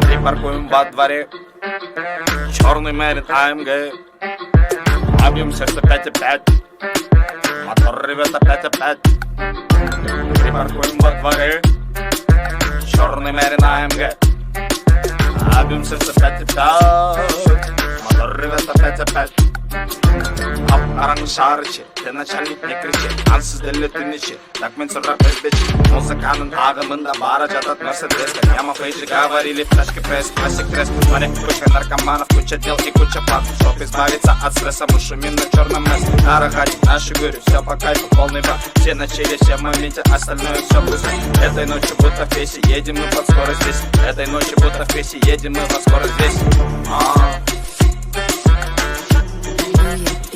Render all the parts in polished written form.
Припаркуем во дворе черный Мерин АМГ. Объем сердца 5,5. Мотор ревет опять. Припаркуем во дворе черный Мерин АМГ. Объем сердца 5,5. Мотор ревет опять. Karanlık şehir içi, de начальник ne krişi. Ansız devletin içi, так мен сұрап безбечи. Музыканың ағымында бара жатат Мерседеска. Яма фейджи говорили, флешки пресс, классик треск. Море куча наркоманов, куча дел и куча плат. Чтоб избавиться от стресса, мы шумим на черном месте. Нара ходит, наши говорю, все по кайфу, полный бак. Все на чиле, все в моменте, остальное все быстро. Этой ночью будто в песе, едем мы под скорость 200. Этой ночью будто в песе, едем мы под скорость 200.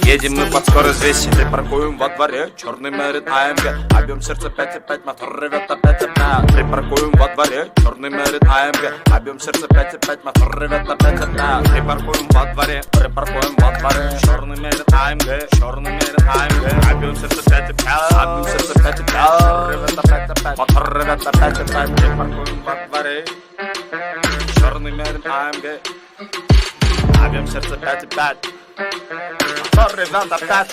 Едем мы под скорость 200, припаркуем во дворе черный Мерин АМГ. Объем сердца 5,5, мотор ревет опять. Припаркуем во дворе черный Мерин АМГ. Объем сердца 5,5, мотор ревет опять. Припаркуем во дворе черный Мерин АМГ. Черный Мерин АМГ. Объем сердца 5,5, мотор ревет опять. Припаркуем во дворе черный Мерин АМГ. Объем сердца 5,5. Мотор ревет опять.